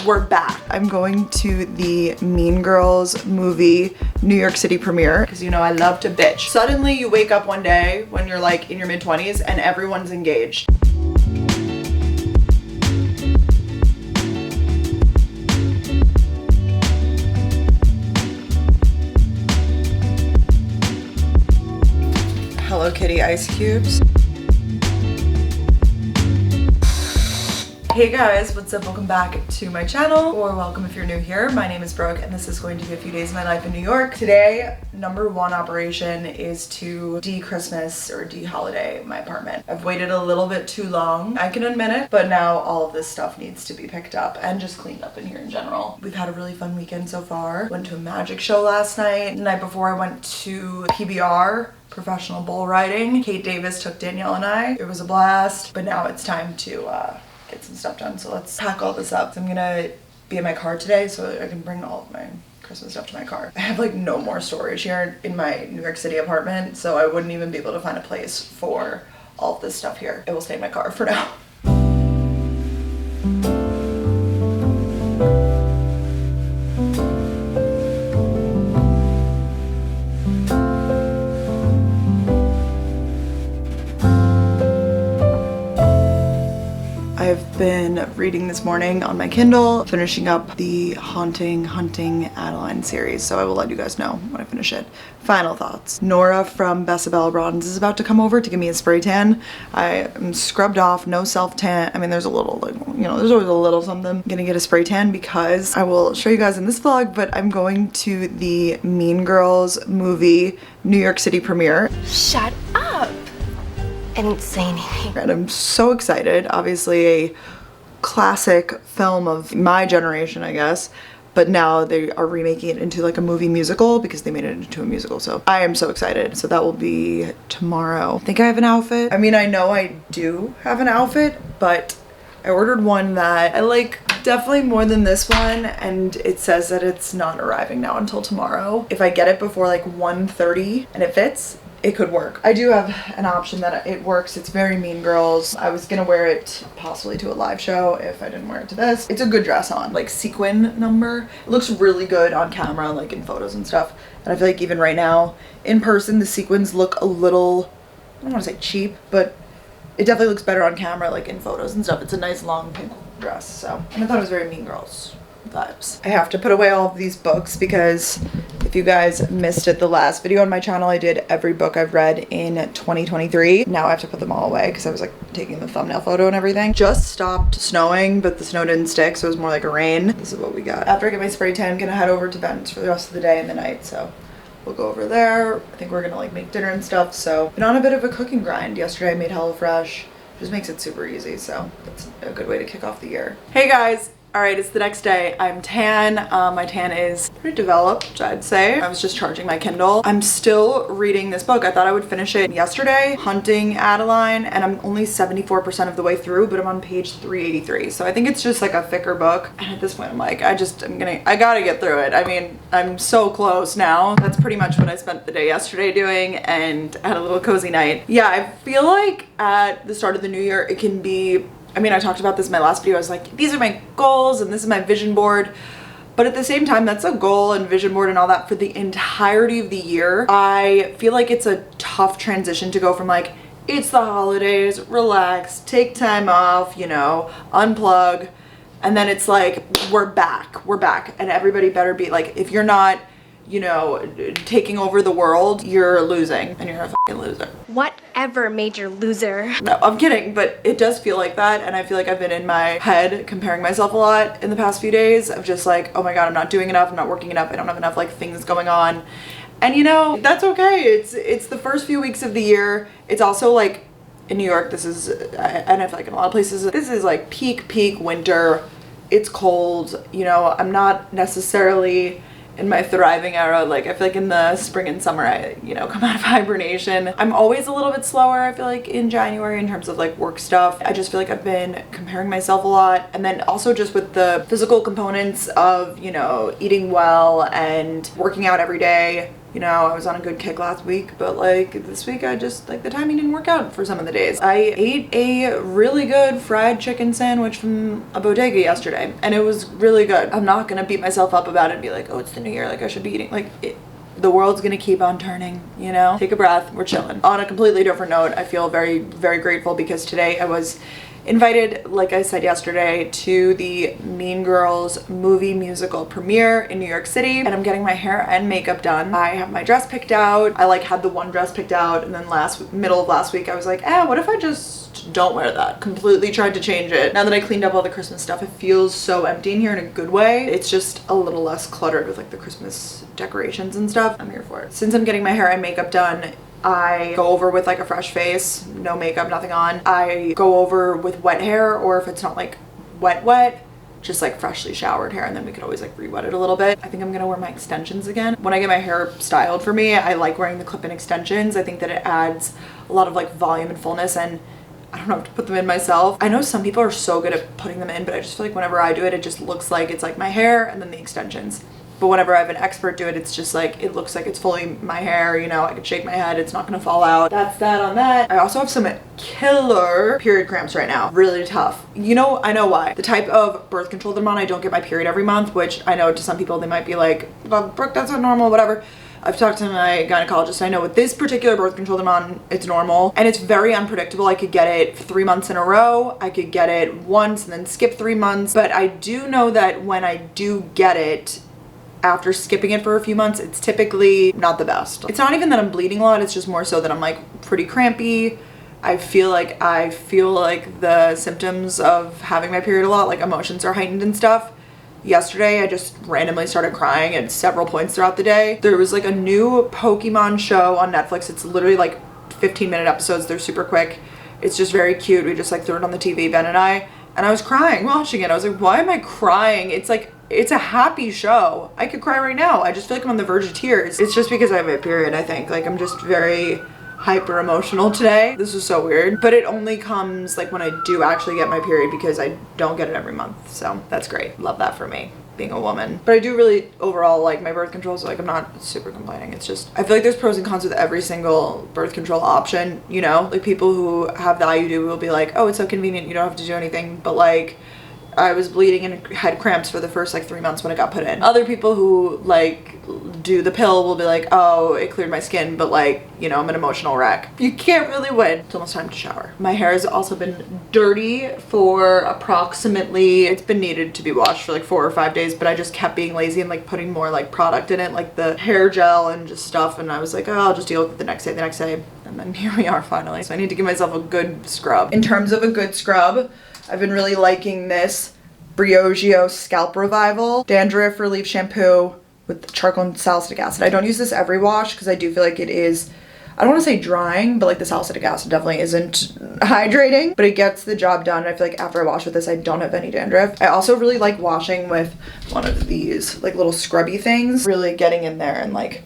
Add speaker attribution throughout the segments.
Speaker 1: we're back. I'm going to the Mean Girls movie New York City premiere because you know I love to bitch. Suddenly you wake up one day when you're like in your mid-20s and everyone's engaged. Hello Kitty ice cubes. Hey guys, what's up? Welcome back to my channel, or welcome if you're new here. My name is Brooke and this is going to be a few days of my life in New York. Today, number one operation is to de-Christmas or de-holiday my apartment. I've waited a little bit too long, I can admit it, but now all of this stuff needs to be picked up and just cleaned up in here in general. We've had a really fun weekend so far. Went to a magic show last night. The night before I went to PBR, professional bull riding. Kate Davis took Danielle and I. It was a blast, but now it's time to get some stuff done. So let's pack all this up. So I'm gonna be in my car today so I can bring all of my Christmas stuff to my car. I have like no more storage here in my New York City apartment, so I wouldn't even be able to find a place for all of this stuff here. It will stay in my car for now. I've been reading this morning on my Kindle, finishing up the Hunting Adeline series, so I will let you guys know when I finish it. Final thoughts. Nora from Bessabella Bronze is about to come over to give me a spray tan. I am scrubbed off, no self tan. I mean, there's a little, like, you know, there's always a little something. I'm gonna get a spray tan because I will show you guys in this vlog, but I'm going to the Mean Girls movie New York City premiere.
Speaker 2: Shut up! I didn't say anything.
Speaker 1: And I'm so excited. Obviously a classic film of my generation, I guess, but now they are remaking it into like a movie musical because they made it into a musical. So I am so excited. So that will be tomorrow. I think I have an outfit. I mean, I know I do have an outfit, but I ordered one that I like definitely more than this one, and it says that it's not arriving now until tomorrow. If I get it before like 1:30 and it fits, it could work. I do have an option that it works. It's very Mean Girls. I was gonna wear it possibly to a live show if I didn't wear it to this. It's a good dress on, like sequin number. It looks really good on camera, like in photos and stuff. And I feel like even right now, in person, the sequins look a little, I don't wanna say cheap, but it definitely looks better on camera, like in photos and stuff. It's a nice long pink dress, so. And I thought it was very Mean Girls vibes. I have to put away all of these books because if you guys missed it, the last video on my channel, I did every book I've read in 2023. Now I have to put them all away because I was like taking the thumbnail photo and everything. Just stopped snowing, but the snow didn't stick, so it was more like a rain. This is what we got. After I get my spray tan, I'm gonna head over to Ben's for the rest of the day and the night, so we'll go over there. I think we're gonna like make dinner and stuff, so been on a bit of a cooking grind. Yesterday I made HelloFresh. Just makes it super easy, so that's a good way to kick off the year. Hey guys! Alright, it's the next day. I'm tan. My tan is pretty developed, I'd say. I was just charging my Kindle. I'm still reading this book. I thought I would finish it yesterday, Hunting Adeline, and I'm only 74% of the way through, but I'm on page 383. So I think it's just like a thicker book. And at this point, I'm like, I gotta get through it. I mean, I'm so close now. That's pretty much what I spent the day yesterday doing, and I had a little cozy night. Yeah, I feel like at the start of the new year, it can be, I mean, I talked about this in my last video. I was like, these are my goals and this is my vision board. But at the same time, that's a goal and vision board and all that for the entirety of the year. I feel like it's a tough transition to go from like, it's the holidays, relax, take time off, you know, unplug. And then it's like, we're back. And everybody better be like, if you're not, you know, taking over the world, you're losing and you're a fucking loser.
Speaker 2: Whatever, major loser.
Speaker 1: No, I'm kidding, but it does feel like that, and I feel like I've been in my head comparing myself a lot in the past few days of just like, oh my god, I'm not doing enough, I'm not working enough, I don't have enough like things going on. And you know, that's okay. It's the first few weeks of the year. It's also like in New York, this is, and I feel like in a lot of places, this is like peak winter. It's cold, you know, I'm not necessarily in my thriving era. Like I feel like in the spring and summer I, you know, come out of hibernation. I'm always a little bit slower, I feel like, in January in terms of like work stuff. I just feel like I've been comparing myself a lot, and then also just with the physical components of, you know, eating well and working out every day. You know, I was on a good kick last week, but like this week I just, like, the timing didn't work out for some of the days. I ate a really good fried chicken sandwich from a bodega yesterday and it was really good. I'm not gonna beat myself up about it and be like, oh, it's the new year, like I should be eating, like the world's gonna keep on turning, you know? Take a breath, we're chilling. On a completely different note, I feel very, very grateful because today I was invited, like I said yesterday, to the Mean Girls movie musical premiere in New York City, and I'm getting my hair and makeup done. I have my dress picked out. I like had the one dress picked out, and then middle of last week I was like, what if I just don't wear that? Completely tried to change it. Now that I cleaned up all the Christmas stuff, it feels so empty in here in a good way. It's just a little less cluttered with like the Christmas decorations and stuff. I'm here for it. Since I'm getting my hair and makeup done, I go over with like a fresh face, no makeup, nothing on. I go over with wet hair, or if it's not like wet, just like freshly showered hair, and then we could always like re-wet it a little bit. I think I'm gonna wear my extensions again. When I get my hair styled for me, I like wearing the clip-in extensions. I think that it adds a lot of like volume and fullness, and I don't have to put them in myself. I know some people are so good at putting them in, but I just feel like whenever I do it, it just looks like it's like my hair and then the extensions. But whenever I have an expert do it, it's just like, it looks like it's fully my hair, you know, I could shake my head, it's not gonna fall out. That's that on that. I also have some killer period cramps right now. Really tough. You know, I know why. The type of birth control that I'm on, I don't get my period every month, which I know to some people they might be like, well, Brooke, that's not normal, whatever. I've talked to my gynecologist. I know with this particular birth control that I'm on, it's normal and it's very unpredictable. I could get it 3 months in a row. I could get it once and then skip 3 months. But I do know that when I do get it, after skipping it for a few months, it's typically not the best. It's not even that I'm bleeding a lot, it's just more so that I'm like pretty crampy. I feel like the symptoms of having my period a lot, like emotions are heightened and stuff. Yesterday, I just randomly started crying at several points throughout the day. There was like a new Pokemon show on Netflix. It's literally like 15-minute episodes. They're super quick. It's just very cute. We just like threw it on the TV, Ben and I was crying watching it. I was like, why am I crying? It's like, it's a happy show. I could cry right now. I just feel like I'm on the verge of tears. It's just because I have a period, I think. Like, I'm just very hyper emotional today. This is so weird. But it only comes like when I do actually get my period, because I don't get it every month. So that's great. Love that for me, being a woman. But I do really overall like my birth control, so like I'm not super complaining. It's just, I feel like there's pros and cons with every single birth control option, you know? Like people who have the IUD will be like, oh, it's so convenient, you don't have to do anything. But like, I was bleeding and had cramps for the first like 3 months when it got put in. Other people who like do the pill will be like, oh, it cleared my skin, but like, you know, I'm an emotional wreck. You can't really win. It's almost time to shower. My hair has also been dirty for approximately, it's been needed to be washed for like 4 or 5 days, but I just kept being lazy and like putting more like product in it, like the hair gel and just stuff, and I was like, oh, I'll just deal with it the next day. And then here we are finally. So I need to give myself a good scrub. In terms of a good scrub, I've been really liking this Briogeo Scalp Revival Dandruff Relief Shampoo with charcoal and salicylic acid. I don't use this every wash because I do feel like it is, I don't want to say drying, but like the salicylic acid definitely isn't hydrating, but it gets the job done. I feel like after I wash with this, I don't have any dandruff. I also really like washing with one of these like little scrubby things, really getting in there and like,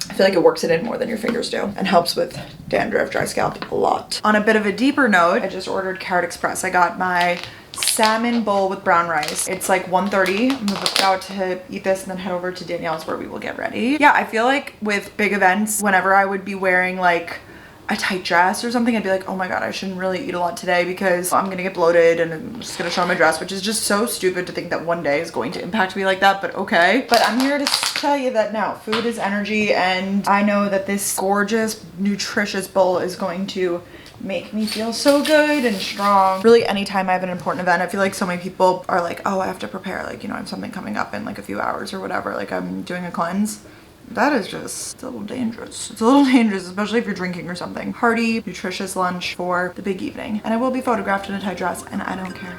Speaker 1: I feel like it works it in more than your fingers do and helps with dandruff, dry scalp a lot. On a bit of a deeper note, I just ordered Carrot Express. I got my salmon bowl with brown rice. It's like 1:30. I'm about to eat this and then head over to Danielle's where we will get ready. Yeah, I feel like with big events, whenever I would be wearing like a tight dress or something, I'd be like, oh my god, I shouldn't really eat a lot today because I'm gonna get bloated and I'm just gonna show my dress, which is just so stupid to think that one day is going to impact me like that, but okay. But I'm here to tell you that now, food is energy, and I know that this gorgeous, nutritious bowl is going to make me feel so good and strong. Really, anytime I have an important event, I feel like so many people are like, oh, I have to prepare, like, you know, I have something coming up in like a few hours or whatever, like I'm doing a cleanse. That is just a little dangerous. It's a little dangerous, especially if you're drinking or something. Hearty, nutritious lunch for the big evening. And I will be photographed in a tight dress, and I don't care.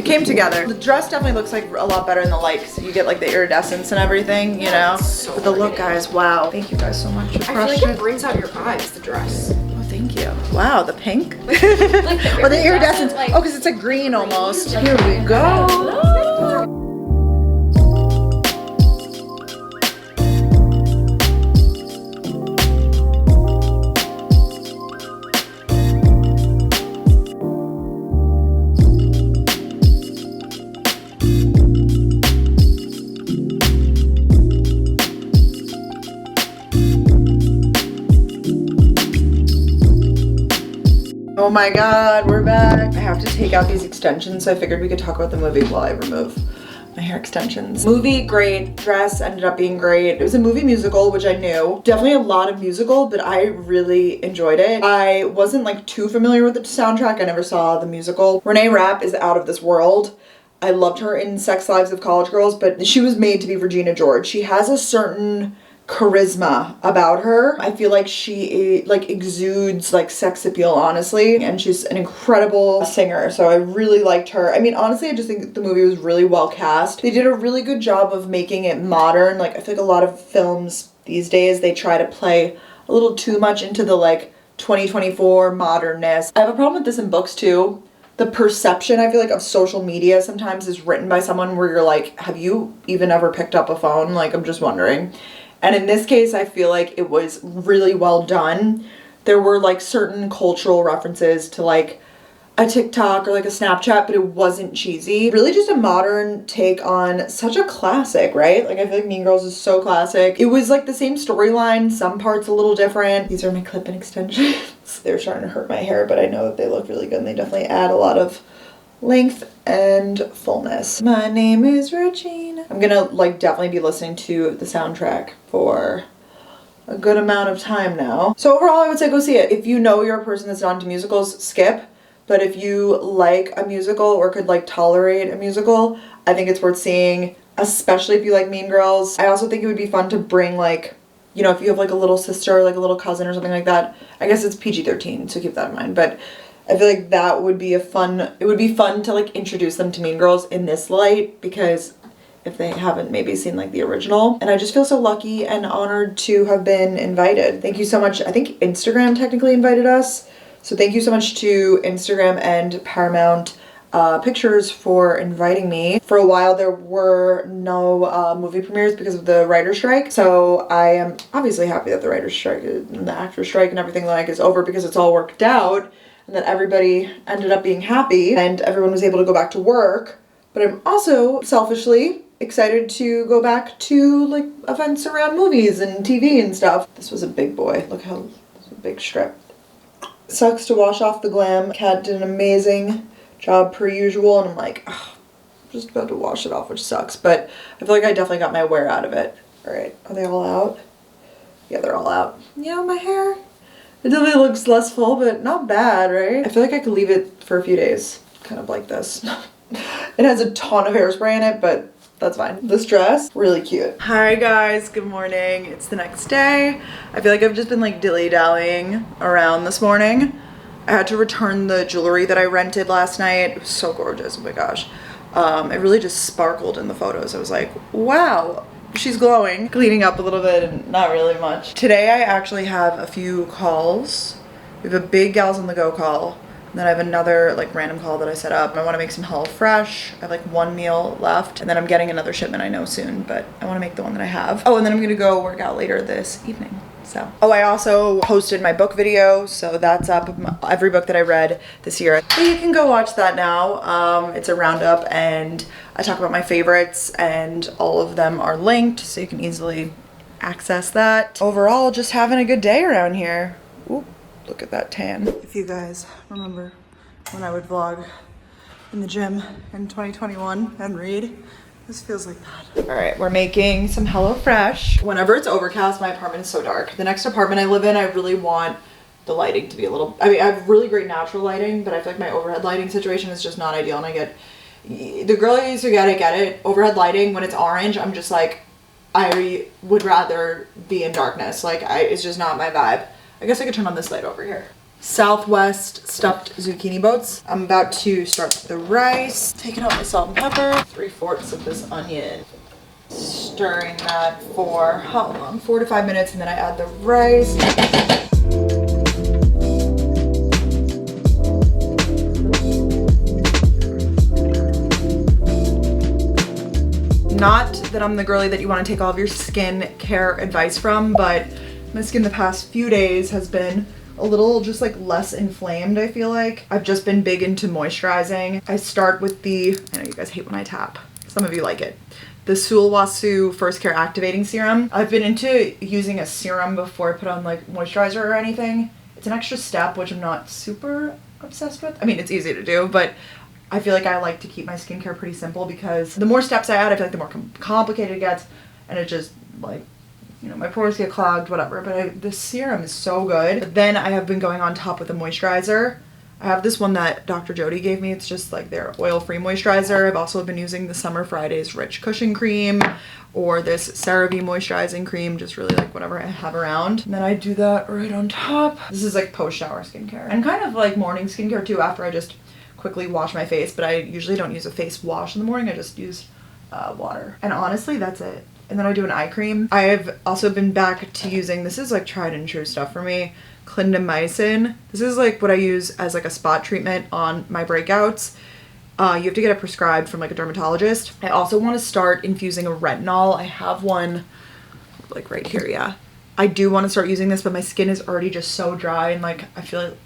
Speaker 1: Came together. The dress definitely looks like a lot better in the light because you get like the iridescence and everything, you know?
Speaker 2: So
Speaker 1: but the look, guys, wow. Thank you guys so much.
Speaker 2: I feel like it brings out your eyes, the dress.
Speaker 1: Oh, thank you. Wow, the pink?
Speaker 2: Like the
Speaker 1: Or the iridescence.
Speaker 2: like,
Speaker 1: oh, because it's a green almost. Here we go. Oh my god, we're back. I have to take out these extensions, so I figured we could talk about the movie while I remove my hair extensions. Movie, great. Dress ended up being great. It was a movie musical, which I knew. Definitely a lot of musical, but I really enjoyed it. I wasn't like too familiar with the soundtrack. I never saw the musical. Renee Rapp is out of this world. I loved her in Sex Lives of College Girls, but she was made to be Regina George. She has a certain charisma about her. I feel like she like exudes like sex appeal, honestly, and she's an incredible singer, so I really liked her. I mean, honestly, I just think the movie was really well cast. They did a really good job of making it modern. Like, I feel like a lot of films these days, they try to play a little too much into the like 2024 modernness. I have a problem with this in books too. The perception, I feel like, of social media sometimes is written by someone where you're like, have you even ever picked up a phone? Like, I'm just wondering. And in this case, I feel like it was really well done. There were like certain cultural references to like a TikTok or like a Snapchat, but it wasn't cheesy. Really just a modern take on such a classic, right? Like, I feel like Mean Girls is so classic. It was like the same storyline, some parts a little different. These are my clip-in extensions. They're starting to hurt my hair, but I know that they look really good and they definitely add a lot of length and fullness. My name is Regina. I'm gonna like definitely be listening to the soundtrack for a good amount of time now. So overall, I would say go see it. If you know you're a person that's not into musicals, skip. But if you like a musical or could like tolerate a musical, I think it's worth seeing, especially if you like Mean Girls. I also think it would be fun to bring like, you know, if you have like a little sister, like a little cousin or something like that. I guess it's PG-13, so keep that in mind. But I feel like that would be it would be fun to like introduce them to Mean Girls in this light, because if they haven't maybe seen like the original. And I just feel so lucky and honored to have been invited. Thank you so much. I think Instagram technically invited us. So thank you so much to Instagram and Paramount Pictures for inviting me. For a while there were no movie premieres because of the writer's strike. So I am obviously happy that the writer's strike and the actor's strike and everything like is over, because it's all worked out and that everybody ended up being happy and everyone was able to go back to work. But I'm also selfishly excited to go back to like events around movies and TV and stuff. This was a big boy. Look how this is a big strip. Sucks to wash off the glam. Kat did an amazing job per usual, and I'm like, oh, I'm just about to wash it off, which sucks, but I feel like I definitely got my wear out of it. All right, are they all out? Yeah, they're all out. You know, my hair, it definitely looks less full, but not bad, right? I feel like I could leave it for a few days, kind of like this. It has a ton of hairspray in it, but that's fine. This dress, really cute. Hi guys, good morning. It's the next day. I feel like I've just been like dilly-dallying around this morning. I had to return the jewelry that I rented last night. It was so gorgeous, oh my gosh. It really just sparkled in the photos. I was like, wow, she's glowing. Cleaning up a little bit and not really much. Today I actually have a few calls. We have a big Gals on the Go call. And then I have another like random call that I set up. I want to make some HelloFresh. I have like one meal left, and then I'm getting another shipment I know soon, but I want to make the one that I have. Oh, and then I'm gonna go work out later this evening. So, oh, I also posted my book video, so that's up, every book that I read this year. So you can go watch that now. It's a roundup, and I talk about my favorites, and all of them are linked, so you can easily access that. Overall, just having a good day around here. Ooh. Look at that tan. If you guys remember when I would vlog in the gym in 2021 and read, this feels like that. All right, we're making some HelloFresh. Whenever it's overcast, my apartment is so dark. The next apartment I live in, I really want the lighting to be a little, I mean, I have really great natural lighting, but I feel like my overhead lighting situation is just not ideal. And I get, the girl I used to get it. Overhead lighting, when it's orange, I'm just like, I would rather be in darkness. Like, it's just not my vibe. I guess I could turn on this light over here. Southwest stuffed zucchini boats. I'm about to start the rice. Taking out my salt and pepper. 3/4 of this onion. Stirring that for how long? 4 to 5 minutes, and then I add the rice. Not that I'm the girly that you want to take all of your skin care advice from, but my skin the past few days has been a little just like less inflamed, I feel like. I've just been big into moisturizing. I start with the, I know you guys hate when I tap. Some of you like it. The Sulwhasoo First Care Activating Serum. I've been into using a serum before I put on like moisturizer or anything. It's an extra step, which I'm not super obsessed with. I mean, it's easy to do, but I feel like I like to keep my skincare pretty simple because the more steps I add, I feel like the more complicated it gets, and it just like, you know, my pores get clogged, whatever. But this serum is so good. But then I have been going on top with a moisturizer. I have this one that Dr. Jody gave me. It's just like their oil-free moisturizer. I've also been using the Summer Fridays Rich Cushion Cream or this CeraVe moisturizing cream, just really like whatever I have around. And then I do that right on top. This is like post-shower skincare and kind of like morning skincare too after I just quickly wash my face, but I usually don't use a face wash in the morning. I just use water. And honestly, that's it. And then I do an eye cream. I have also been back to using, this is like tried and true stuff for me, clindamycin. This is like what I use as like a spot treatment on my breakouts. You have to get it prescribed from like a dermatologist. I also want to start infusing a retinol. I have one like right here, yeah. I do want to start using this, but my skin is already just so dry and like I feel like,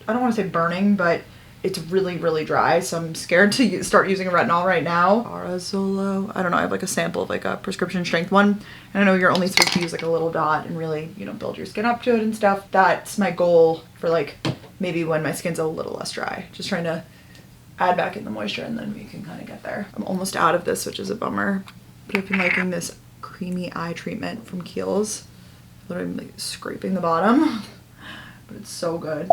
Speaker 1: I don't want to say burning, but it's really, really dry, so I'm scared to start using a retinol right now. Arazolo. I don't know, I have like a sample of like a prescription strength one. And I know you're only supposed to use like a little dot and really, you know, build your skin up to it and stuff. That's my goal for like maybe when my skin's a little less dry. Just trying to add back in the moisture and then we can kind of get there. I'm almost out of this, which is a bummer. But I've been liking this creamy eye treatment from Kiehl's. Literally like scraping the bottom, but it's so good.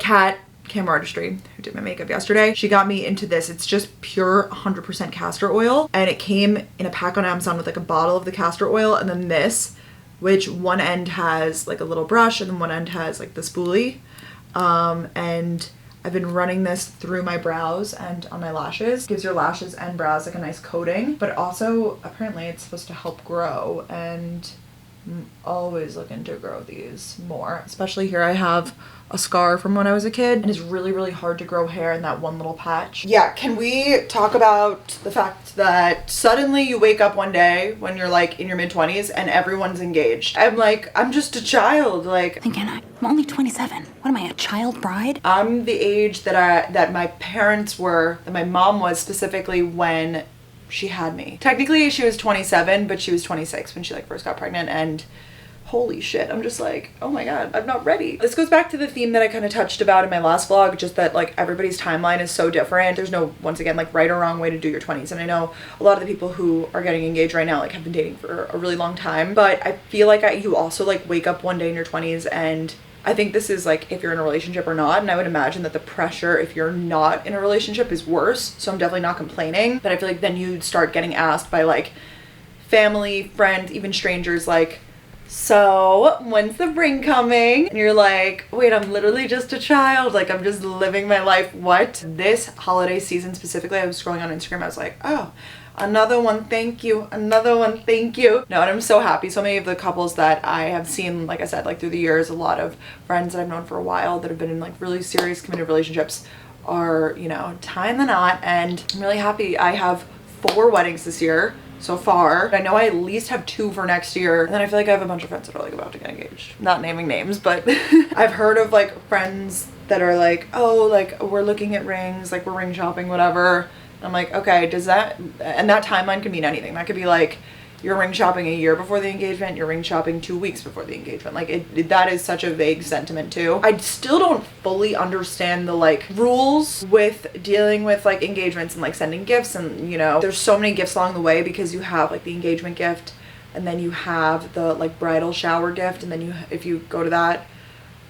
Speaker 1: Camera Artistry, who did my makeup yesterday, she got me into this. It's just pure 100% castor oil, and it came in a pack on Amazon with like a bottle of the castor oil and then this, which one end has like a little brush and then one end has like the spoolie. And I've been running this through my brows and on my lashes. Gives your lashes and brows like a nice coating, but also apparently it's supposed to help grow, and I'm always looking to grow these more. Especially here I have a scar from when I was a kid and it's really, really hard to grow hair in that one little patch. Yeah, can we talk about the fact that suddenly you wake up one day when you're like in your mid-20s and everyone's engaged? I'm like, I'm just a child. Like,
Speaker 3: Thinking I'm only 27. What am I, a child bride?
Speaker 1: I'm the age that my parents were, that my mom was specifically when she had me. Technically she was 27, but she was 26 when she like first got pregnant, and holy shit, I'm just like, oh my god, I'm not ready. This goes back to the theme that I kind of touched about in my last vlog, just that like everybody's timeline is so different. There's no, once again, like right or wrong way to do your 20s. And I know a lot of the people who are getting engaged right now like have been dating for a really long time, but I feel like you also like wake up one day in your 20s, and I think this is like if you're in a relationship or not, and I would imagine that the pressure if you're not in a relationship is worse, so I'm definitely not complaining. But I feel like then you'd start getting asked by like family, friends, even strangers, like, so when's the ring coming? And you're like, wait, I'm literally just a child, like I'm just living my life. What? This holiday season specifically, I was scrolling on Instagram, I was like, oh, another one, thank you, another one, thank you. No, and I'm so happy. So many of the couples that I have seen, like I said, like through the years, a lot of friends that I've known for a while that have been in like really serious committed relationships are, you know, tying the knot, and I'm really happy. I have 4 weddings this year so far. I know I at least have 2 for next year, and then I feel like I have a bunch of friends that are like about to get engaged. Not naming names, but I've heard of like friends that are like, oh, like we're looking at rings, like we're ring shopping, whatever. I'm like, okay, does that, and that timeline could mean anything. That could be like you're ring shopping a year before the engagement, you're ring shopping 2 weeks before the engagement. Like that is such a vague sentiment too. I still don't fully understand the like rules with dealing with like engagements and like sending gifts, and you know, there's so many gifts along the way because you have like the engagement gift, and then you have the like bridal shower gift, and then you, if you go to that,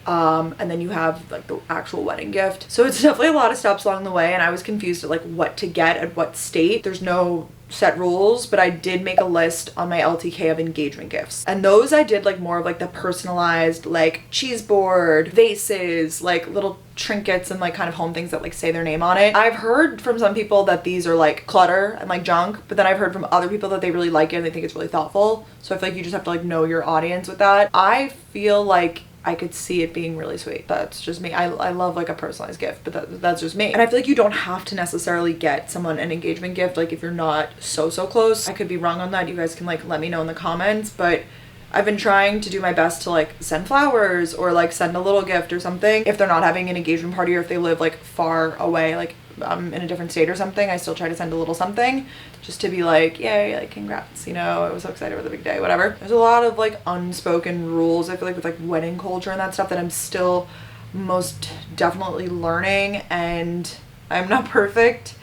Speaker 1: and then you have like the actual wedding gift. So it's definitely a lot of steps along the way, and I was confused at like what to get at what state. There's no set rules, but I did make a list on my LTK of engagement gifts, and those I did like more of like the personalized like cheese board, vases, like little trinkets and like kind of home things that like say their name on it. I've heard from some people that these are like clutter and like junk, but then I've heard from other people that they really like it and they think it's really thoughtful. So I feel like you just have to like know your audience with that. I feel like I could see it being really sweet. That's just me. I love like a personalized gift, but that's just me. And I feel like you don't have to necessarily get someone an engagement gift, like if you're not so close. I could be wrong on that. You guys can like let me know in the comments, but I've been trying to do my best to like send flowers or like send a little gift or something. If they're not having an engagement party, or if they live like far away, like in a different state or something, I still try to send a little something just to be like, yay, like congrats, you know, I was so excited for the big day, whatever. There's a lot of like unspoken rules, I feel like, with like wedding culture and that stuff that I'm still most definitely learning, and I'm not perfect.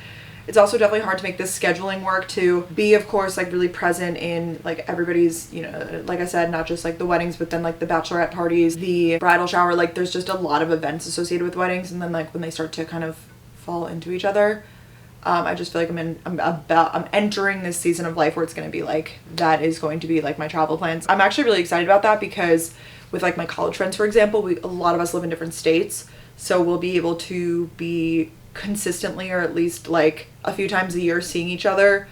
Speaker 1: It's also definitely hard to make this scheduling work, to be, of course, like really present in like everybody's, you know, like I said, not just like the weddings, but then like the bachelorette parties, the bridal shower. Like there's just a lot of events associated with weddings, and then like when they start to kind of fall into each other, I just feel like I'm entering this season of life where it's going to be like, that is going to be like my travel plans. I'm actually really excited about that, because with like my college friends, for example, a lot of us live in different states, so we'll be able to be consistently, or at least like a few times a year, seeing each other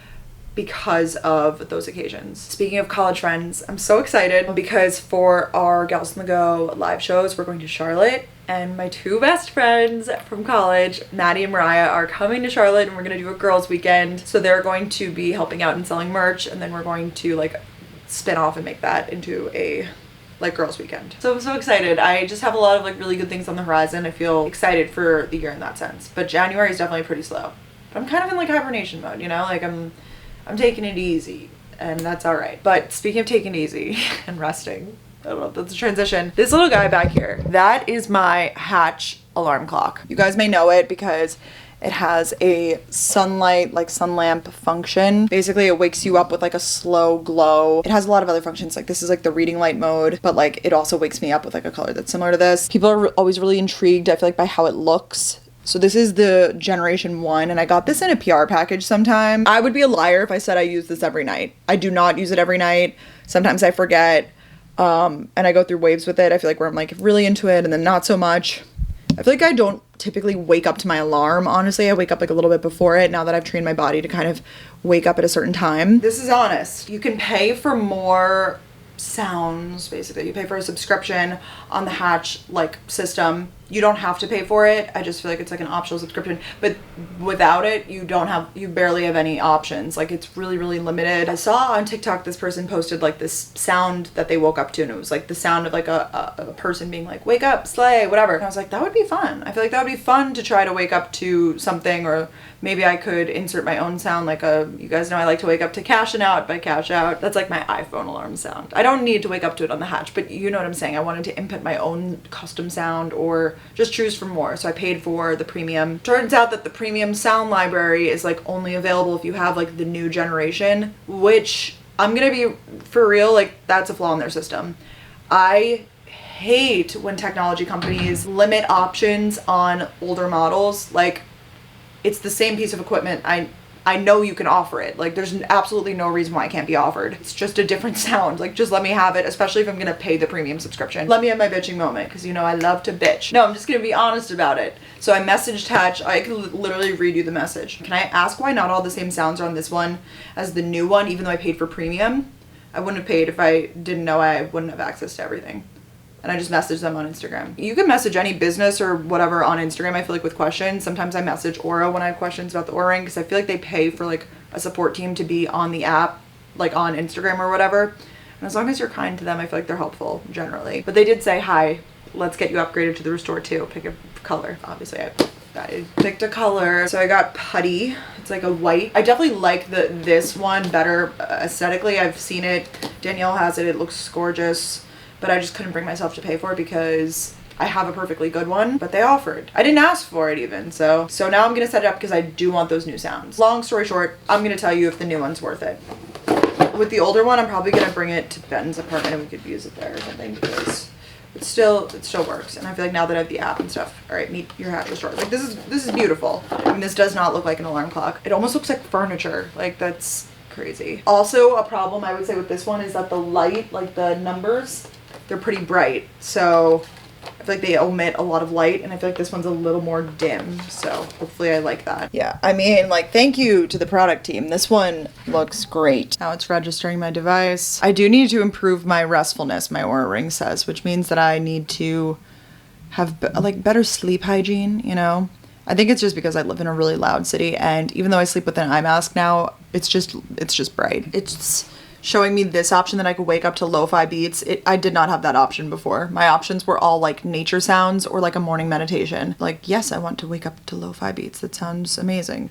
Speaker 1: because of those occasions. Speaking of college friends, I'm so excited because for our Gals on the Go live shows, we're going to Charlotte, and my two best friends from college, Maddie and Mariah, are coming to Charlotte, and we're gonna do a girls weekend. So they're going to be helping out and selling merch, and then we're going to like spin off and make that into a like girls weekend. So I'm so excited. I just have a lot of like really good things on the horizon. I feel excited for the year in that sense, but January is definitely pretty slow. But I'm kind of in like hibernation mode, you know, like I'm taking it easy, and that's all right. But speaking of taking it easy and resting, I don't know if that's a transition. This little guy back here, that is my Hatch alarm clock. You guys may know it because it has a sunlight, like sun lamp function. Basically, it wakes you up with like a slow glow. It has a lot of other functions. Like this is like the reading light mode, but like it also wakes me up with like a color that's similar to this. People are always really intrigued, I feel like, by how it looks. So this is the Generation 1, and I got this in a PR package sometime. I would be a liar if I said I use this every night. I do not use it every night. Sometimes I forget, and I go through waves with it. I feel like where I'm like really into it and then not so much. I feel like I don't typically wake up to my alarm, honestly. I wake up like a little bit before it, now that I've trained my body to kind of wake up at a certain time. This is honest. You can pay for more sounds, basically. You pay for a subscription on the Hatch like system. You don't have to pay for it. I just feel like it's like an optional subscription, but without it, you barely have any options. Like it's really, really limited. I saw on TikTok this person posted like this sound that they woke up to, and it was like the sound of like a person being like, wake up, slay, whatever. And I was like, that would be fun. I feel like that would be fun to try to wake up to something, or maybe I could insert my own sound, like you guys know I like to wake up to Cashin' Out by Cash Out. That's like my iPhone alarm sound. I don't need to wake up to it on the Hatch, but you know what I'm saying. I wanted to input my own custom sound, or just choose from more. So I paid for the premium. Turns out that the premium sound library is like only available if you have like the new generation, which I'm gonna be for real, like that's a flaw in their system. I hate when technology companies limit options on older models. Like it's the same piece of equipment. I know you can offer it. Like there's absolutely no reason why it can't be offered. It's just a different sound. Like just let me have it, especially if I'm gonna pay the premium subscription. Let me have my bitching moment, because you know I love to bitch. No, I'm just gonna be honest about it. So I messaged Hatch. I could literally read you the message. Can I ask why not all the same sounds are on this one as the new one, even though I paid for premium? I wouldn't have paid if I didn't know I wouldn't have access to everything. And I just messaged them on Instagram. You can message any business or whatever on Instagram, I feel like, with questions. Sometimes I message Aura when I have questions about the Aura ring, because I feel like they pay for like a support team to be on the app, like on Instagram or whatever. And as long as you're kind to them, I feel like they're helpful generally. But they did say, hi, let's get you upgraded to the Restore 2. Pick a color. Obviously I picked a color. So I got Putty. It's like a white. I definitely like this one better aesthetically. I've seen it. Danielle has it. It looks gorgeous. But I just couldn't bring myself to pay for it because I have a perfectly good one, but they offered. I didn't ask for it even, so now I'm gonna set it up because I do want those new sounds. Long story short, I'm gonna tell you if the new one's worth it. With the older one, I'm probably gonna bring it to Ben's apartment and we could use it there or something, because it still works. And I feel like now that I have the app and stuff, all right, meet your Hatch Restore. Like this is beautiful. I mean, this does not look like an alarm clock. It almost looks like furniture. Like that's crazy. Also, a problem I would say with this one is that the light, like the numbers, they're pretty bright, so I feel like they omit a lot of light, and I feel like this one's a little more dim, so hopefully I like that. Yeah, I mean, like, thank you to the product team. This one looks great. Now it's registering my device. I do need to improve my restfulness, my Aura ring says, which means that I need to have like better sleep hygiene, you know? I think it's just because I live in a really loud city, and even though I sleep with an eye mask now, it's just bright. It's showing me this option that I could wake up to lo-fi beats. I did not have that option before. My options were all like nature sounds or like a morning meditation. Like, yes, I want to wake up to lo-fi beats. That sounds amazing.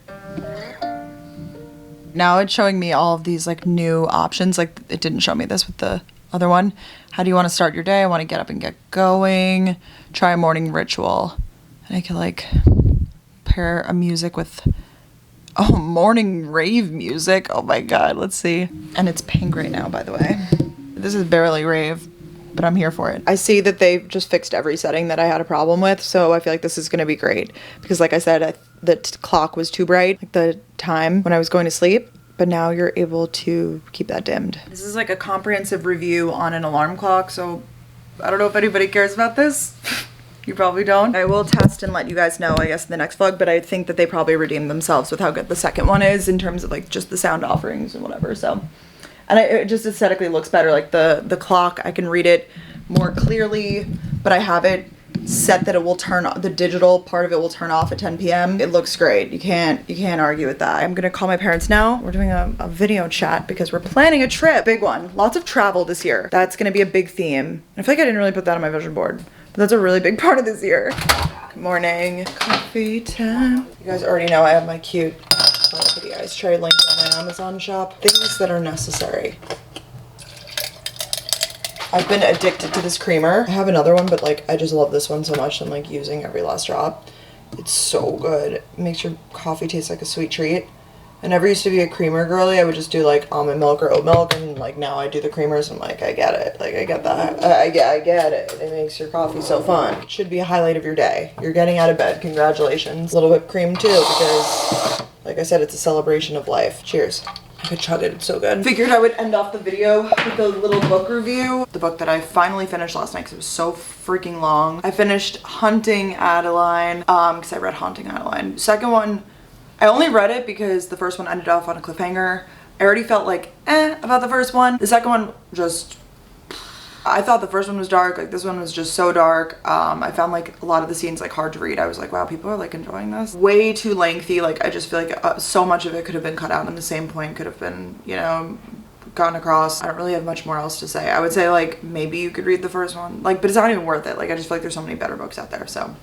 Speaker 1: Now it's showing me all of these like new options. Like it didn't show me this with the other one. How do you want to start your day? I want to get up and get going. Try a morning ritual. And I can like pair a music with, oh, morning rave music. Oh my God, let's see. And it's pink right now, by the way. This is barely rave, but I'm here for it. I see that they've just fixed every setting that I had a problem with, so I feel like this is gonna be great. Because like I said, the clock was too bright, like the time when I was going to sleep, but now you're able to keep that dimmed. This is like a comprehensive review on an alarm clock, so I don't know if anybody cares about this. You probably don't. I will test and let you guys know, I guess, in the next vlog, but I think that they probably redeemed themselves with how good the second one is in terms of like just the sound offerings and whatever, so. And it just aesthetically looks better. Like the clock, I can read it more clearly, but I have it set that it will turn, the digital part of it will turn off at 10 p.m. It looks great. You can't argue with that. I'm gonna call my parents now. We're doing a video chat because we're planning a trip. Big one. Lots of travel this year. That's gonna be a big theme. I feel like I didn't really put that on my vision board, but that's a really big part of this year. Good morning. Coffee time. You guys already know I have my cute the ice tray link on my Amazon shop. Things that are necessary. I've been addicted to this creamer. I have another one, but like I just love this one so much. I'm like using every last drop. It's so good. It makes your coffee taste like a sweet treat. I never used to be a creamer girly. I would just do like almond milk or oat milk, and like now I do the creamers. I'm like, I get it. Like I get that. I get it. It makes your coffee so fun. It should be a highlight of your day. You're getting out of bed. Congratulations. A little whipped cream too, because like I said, it's a celebration of life. Cheers. I could chug it, it's so good. Figured I would end off the video with a little book review. The book that I finally finished last night because it was so freaking long. I finished Hunting Adeline, because I read Haunting Adeline. Second one, I only read it because the first one ended off on a cliffhanger. I already felt like about the first one. The second one just, I thought the first one was dark, like this one was just so dark. I found like a lot of the scenes like hard to read. I was like, wow, people are like enjoying this. Way too lengthy. Like I just feel like so much of it could have been cut out and the same point could have been, you know, gone across. I don't really have much more else to say. I would say like maybe you could read the first one, like, but it's not even worth it. Like I just feel like there's so many better books out there. So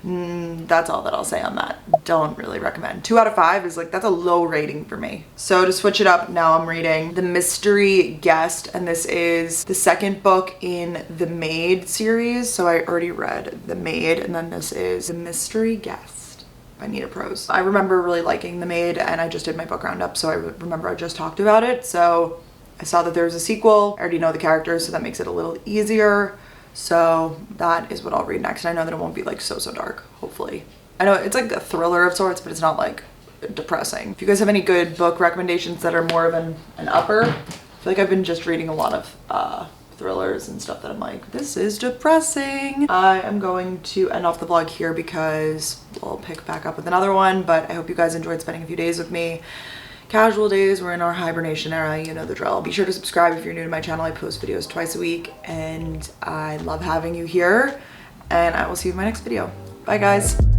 Speaker 1: that's all that I'll say on that. Don't really recommend. 2 out of 5 is like, that's a low rating for me. So to switch it up, now I'm reading The Mystery Guest, and this is the second book in the Maid series. So I already read The Maid, and then this is The Mystery Guest by Nita Prose. I remember really liking The Maid, and I just did my book roundup, so I remember I just talked about it. So I saw that there was a sequel. I already know the characters, so that makes it a little easier. So that is what I'll read next. And I know that it won't be like so dark, hopefully. I know it's like a thriller of sorts, but it's not like depressing. If you guys have any good book recommendations that are more of an upper, I feel like I've been just reading a lot of thrillers and stuff that I'm like, this is depressing. I am going to end off the vlog here because we'll pick back up with another one, but I hope you guys enjoyed spending a few days with me. Casual days, we're in our hibernation era, you know the drill. Be sure to subscribe if you're new to my channel. I post videos twice a week and I love having you here, and I will see you in my next video. Bye guys.